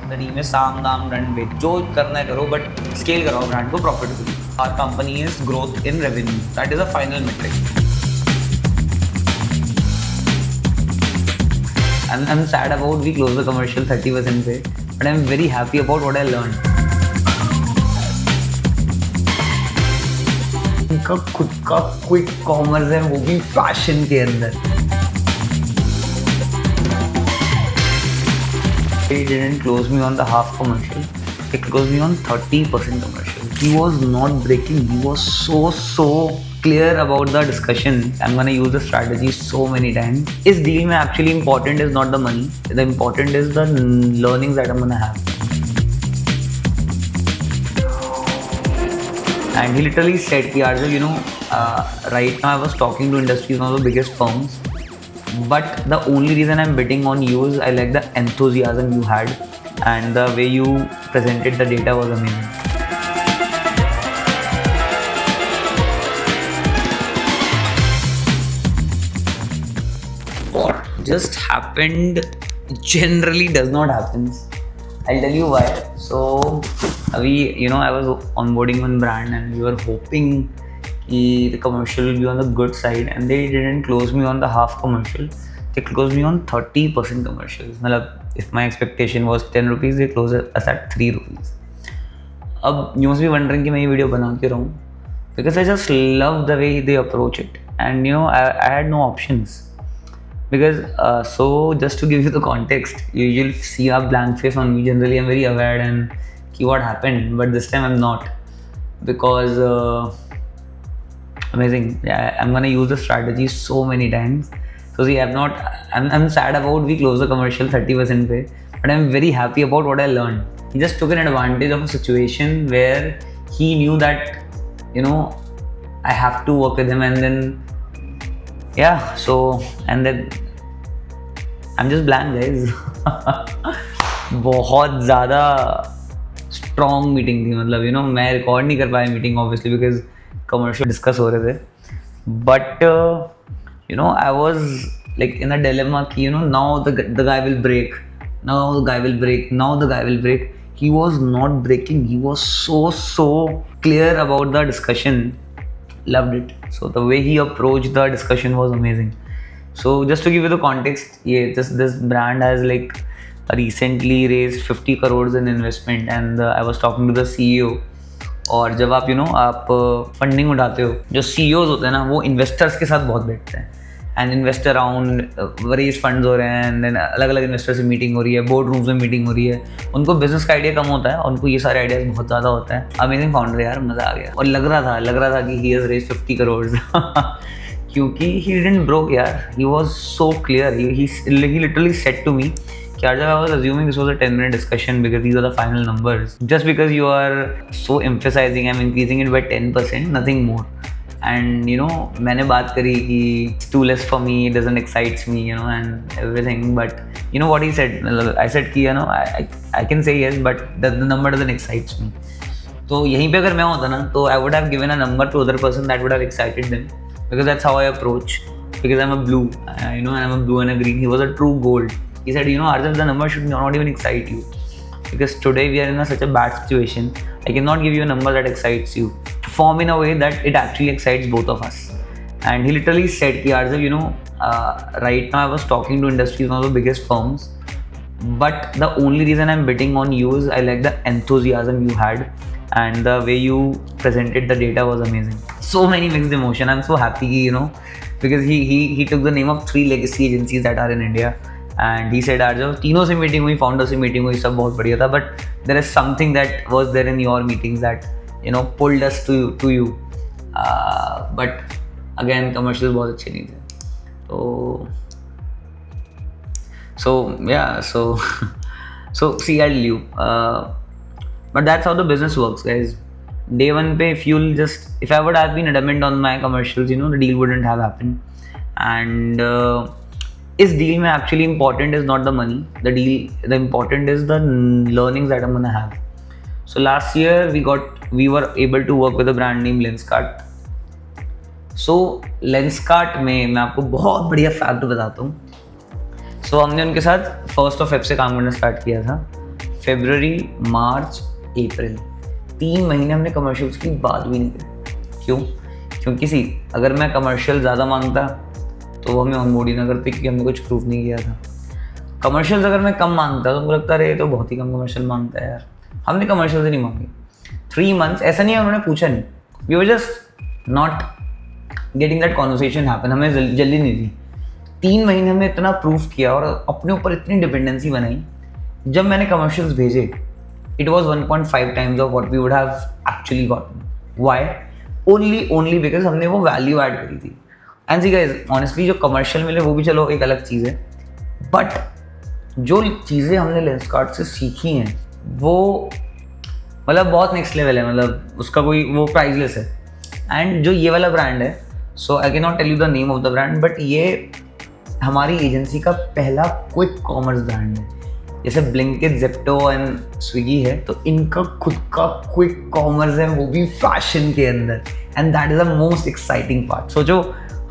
The team is साम दाम दंड भेद, जो करना है करो, बट स्केल कराओ ब्रांड को profitably. Our company is growth in revenue. That is a final metric. I'm sad about we closed the commercial 30% पे, but I'm very happy about what I learned. उनका खुद का क्विक कॉमर्स है, वो भी fashion के अंदर. He didn't close me on the half commercial. He closed me on 30% commercial. He was not breaking. He was so clear about the discussion. I'm gonna use the strategy so many times. Is deal में actually important is not the money. The important is the learnings that I'm gonna have. And he literally said, "Arjun, right now I was talking to industries, one of the biggest firms. But the only reason I'm betting on you is I like the enthusiasm you had, and the way you presented the data was amazing." What just happened generally does not happen. I'll tell you why. So, I was onboarding one brand and we were hoping the commercial will be on the good side, and they didn't close me on the half commercial. They closed me on 30% commercials. If my expectation was 10 rupees, they closed us at 3 rupees. अब you must be wondering कि मैं ये video बना क्यों रहा हूँ, because I just love the way they approach it, and I had no options. Because so just to give you the context, you'll see a blank face on me. Generally I'm very aware and what happened, but this time I'm not, because amazing. Yeah, I'm gonna use the strategy so many times. So see, I'm sad about we closed the commercial 30% pay, but I'm very happy about what I learned. He just took an advantage of a situation where he knew that I have to work with him, and then and then I'm just blank, guys. बहुत ज़्यादा strong meeting थी, मतलब मैं record नहीं कर पाया meeting obviously because commercial discuss हो रहे थे, but I was like in a dilemma कि now the guy will break, now the guy will break, now the guy will break. He was not breaking. He was so clear about the discussion. Loved it. So the way he approached the discussion was amazing. So just to give you the context, this brand has like recently raised 50 crores in investment, and I was talking to the CEO. और जब आप आप funding उठाते हो, जो CEOs होते हैं ना, वो इन्वेस्टर्स के साथ बहुत बैठते हैं, and investor round raise funds हो रहे हैं, एंड देन अलग अलग इन्वेस्टर से मीटिंग हो रही है, बोर्ड रूम्स में मीटिंग हो रही है. उनको बिजनेस का आइडिया कम होता है और उनको ये सारे आइडियाज बहुत ज़्यादा होते हैं. अमेजिंग फाउंडर यार, मज़ा आ गया. और लग रहा था कि ही हैज़ रेज 50 करोड़ क्योंकि ही डिडंट ब्रोक यार. He was so clear. He literally said to me, I was assuming this was a 10-minute discussion because these are the final numbers. Just because you are so emphasizing, I'm increasing it by 10%, nothing more. And मैंने बात करी कि it's too less for me, it doesn't excite me, and everything. But what he said, I said कि I can say yes, but the number doesn't excite me. तो यहीं पे अगर मैं होता ना, तो I would have given a number to other person that would have excited them, because that's how I approach. Because I'm a blue, and I'm a blue and a green. He was a true gold. He said, Arjun, the number should not even excite you, because today we are in such a bad situation. I cannot give you a number that excites you. Form in a way that it actually excites both of us. And he literally said, Arjun, right now I was talking to industries, one of the biggest firms, but the only reason I'm betting on you is I like the enthusiasm you had, and the way you presented the data was amazing. So many mixed emotion. I'm so happy, because he took the name of 3 legacy agencies that are in India. And he said, Arjun, तीनों से meeting हुई, founder से meeting हुई, सब बहुत बढ़िया था, but there is something that was there in your meetings that pulled us to you. But again, commercials बहुत अच्छे नहीं थे. So see, I'll leave. But that's how the business works, guys. Day one पे if I would have been adamant on my commercials, the deal wouldn't have happened. And इस deal में actually important is not the money. The important is the learnings that I'm gonna have. So last year we were able to work with a brand named Lenskart. So Lenskart में मैं आपको बहुत बढ़िया fact बताता हूँ. So हमने उनके साथ 1st of Feb से काम करना स्टार्ट किया था. फरवरी, मार्च, अप्रैल, 3 महीने हमने कमर्शियल्स की बात भी नहीं करी। क्यों? क्योंकि सी अगर मैं कमर्शियल ज़्यादा मांगता तो वो हमें ऑनबोर्ड ही ना करते, क्योंकि हमने कुछ प्रूफ नहीं किया था। कमर्शियल्स अगर मैं कम मांगता तो मुझे लगता है तो बहुत ही कम कमर्शियल मांगता है यार। हमने कमर्शियल से नहीं मांगे 3 मंथ्स, ऐसा नहीं है उन्होंने पूछा नहीं, we were just not getting that conversation happen, हमें जल्दी नहीं थी। 3 महीने हमने इतना प्रूफ किया और अपने ऊपर इतनी डिपेंडेंसी बनाई। जब मैंने कमर्शियल्स भेजे it was 1.5 times of what we would have actually gotten. Why? Only because हमने वो वैल्यू ऐड करी थी। एंड सी गाइस ऑनेस्टली जो कमर्शियल मिले वो भी चलो एक अलग चीज़ है, बट जो चीज़ें हमने लेंसकार्ट से सीखी हैं वो मतलब बहुत नेक्स्ट लेवल है, मतलब उसका कोई वो प्राइसलेस है। एंड जो ये वाला ब्रांड है, so I can not tell you the name of the brand, but ये हमारी एजेंसी का पहला क्विक कॉमर्स ब्रांड है। जैसे ब्लिंकिट, ज़ेप्टो एंड स्विगी है, तो इनका खुद का क्विक कॉमर्स है, वो भी फैशन के अंदर। And that is the most exciting part. सोचो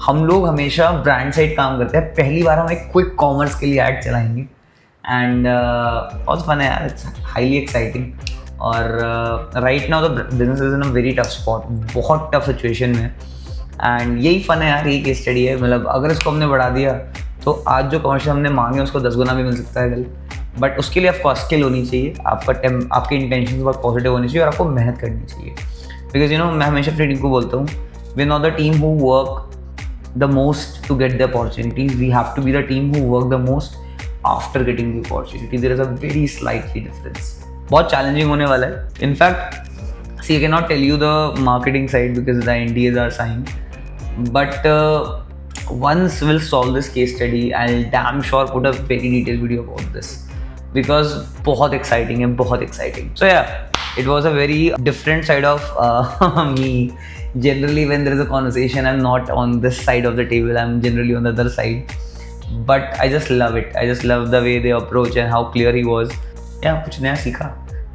हम लोग हमेशा ब्रांड साइड काम करते हैं, पहली बार हम एक क्विक कॉमर्स के लिए ऐड चलाएंगे। एंड बहुत फन है यार, इट्स हाईली एक्साइटिंग। और right now the business is in a very tough spot, बहुत टफ सिचुएशन में। एंड यही फन है यार, यही केस स्टडी है। मतलब अगर इसको हमने बढ़ा दिया तो आज जो कमर्शियल हमने मांगे उसको 10 गुना भी मिल सकता है कल। बट उसके लिए आपको स्किल होनी चाहिए, आपके इंटेंशन बहुत पॉजिटिव होनी चाहिए और आपको मेहनत करनी चाहिए। बिकॉज यू नो मैं हमेशा अपनी टीम को बोलता हूँ, we not the team who work the most to get the opportunities, we have to be the team who work the most after getting the opportunity. There is a very slightly difference. बहुत challenging होने वाला है। In fact see I can not tell you the marketing side because the NDAs are signed, but once we'll solve this case study I'll damn sure put a very detailed video about this because बहुत exciting है, बहुत exciting. So yeah, it was a very different side of me. Generally when there is a conversation I'm not on this side of the table, I'm generally on the other side, but I just love it. I just love the way they approach and how clear he was. yeah, कुछ नया सीखा।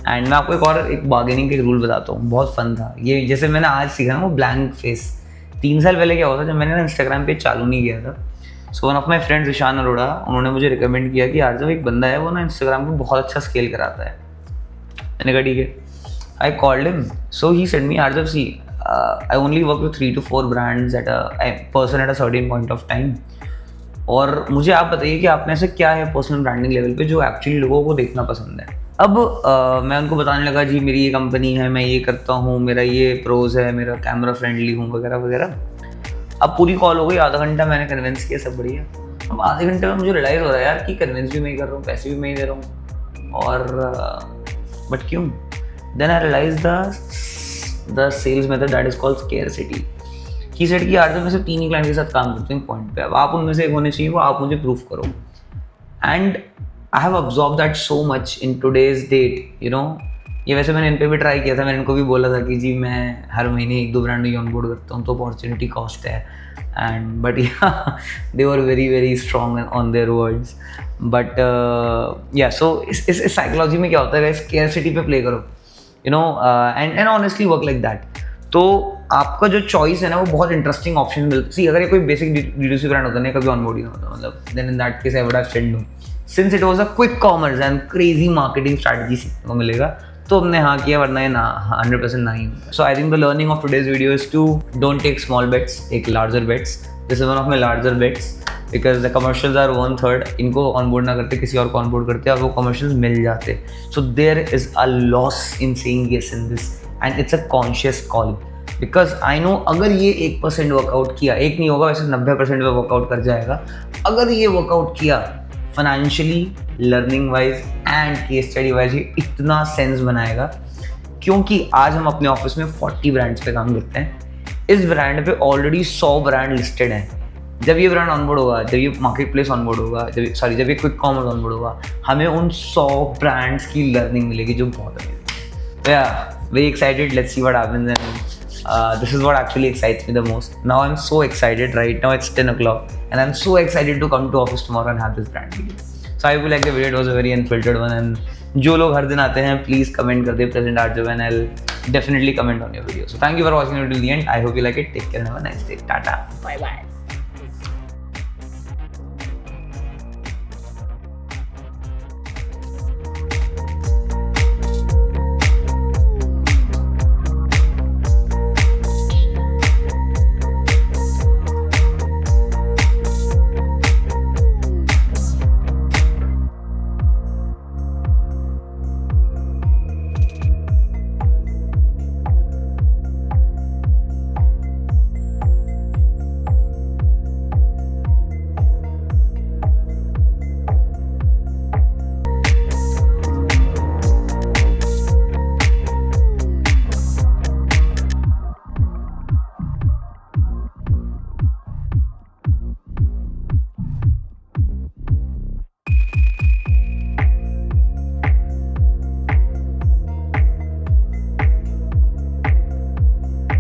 And मैं आपको एक bargaining के rule बताता हूँ, बहुत फन था ये। जैसे मैंने आज सीखा ना वो ब्लैंक फेस। 3 साल पहले क्या होता जब मैंने ना इंस्टाग्राम पे चालू नहीं किया था, so one of my friends Ishaan Arora, उन्होंने मुझे रिकमेंड किया कि यार जब एक बंदा है वो ना इंस्टाग्राम पे बहुत अच्छा स्केल कराता है। मैंने कहा ठीक है, I called him, so he said me आरजब see I only work with 3 to 4 brands at a person at a certain point of time, और मुझे आप बताइए कि आपने ऐसे क्या है पर्सनल ब्रांडिंग लेवल पे जो एक्चुअली लोगों को देखना पसंद है। अब मैं उनको बताने लगा जी मेरी ये कंपनी है, मैं ये करता हूँ, मेरा ये प्रोज है, मेरा कैमरा फ्रेंडली हूँ वगैरह वगैरह। अब पूरी कॉल हो गई, आधा घंटा मैंने कन्विंस किया, सब बढ़िया। अब आधे घंटे में मुझे रियलाइज़ हो रहा है यार कि कन्विंस भी मैं ही कर रहा हूँ, पैसे भी मैं ही दे रहा हूँ, और बट क्यों? Then I realise the sales method that is called scarcity. He said कि यार जब मैं सिर्फ 3 ही क्लाइंट के साथ काम करती हूँ पॉइंट पे, अब आप उनमें से एक होने चाहिए, वो आप मुझे प्रूफ करो। And I have observe that so much in today's date, you know. ये वैसे मैंने इन पे भी ट्राई किया था, मैंने इनको भी बोला था कि जी मैं हर महीने 1-2 ब्रांड ही ऑनबोर्ड करता हूँ तो अपॉर्चुनिटी कॉस्ट है। And but they were very strong on their words. But या सो इस साइकोलॉजी में क्या होता है, स्केयरसिटी पे प्ले करो, you know, and honestly work like that. तो आपका जो चॉइस है ना वो बहुत इंटरेस्टिंग ऑप्शन मिलती। सी अगर ये कोई बेसिक D2C ब्रांड होता नहीं, कभी ऑनबोर्ड ही ना होता, मतलब then in that case I would have said no. Since it was a quick commerce and crazy marketing strategy सीखने को मिलेगा तो हमने हाँ किया, वरना ये ना 100% ना ही होता। So I think the learning of today's video is to don't take small bets, take larger bets. This is one of my larger bets because the commercials are 1/3, इनको ऑनबोर्ड ना करते किसी और को ऑनबोर्ड करते और वो कमर्शियल्स मिल जाते। So there is a loss in saying yes in this and it's a conscious call because I know अगर ये 1% वर्कआउट किया, एक नहीं होगा वैसे 90% में वर्कआउट कर जाएगा। अगर ये वर्कआउट किया financially, learning wise and case study wise ये इतना सेंस बनाएगा, क्योंकि आज हम अपने ऑफिस में 40 ब्रांड्स पे काम करते हैं। इस ब्रांड पे ऑलरेडी 100 ब्रांड लिस्टेड हैं। जब ये ब्रांड ऑनबोर्ड होगा, जब ये मार्केट प्लेस ऑनबोर्ड होगा, जब ये क्विक कॉमर्स ऑनबोर्ड होगा, हमें उन 100 ब्रांड्स की लर्निंग मिलेगी जो बहुत amazing. Very excited, let's see what happens and this is what actually excites me the most. Now I'm so excited. Right now it's 10 o'clock and I'm so excited to come to office tomorrow and have this brand video. So I hope you like the video. It was a very unfiltered one, and जो लोग हर दिन आते हैं please comment कर दे present Arjav and I'll definitely comment on your video. So thank you for watching it till the end. I hope you like it. Take care and have a nice day. Tata. Bye bye.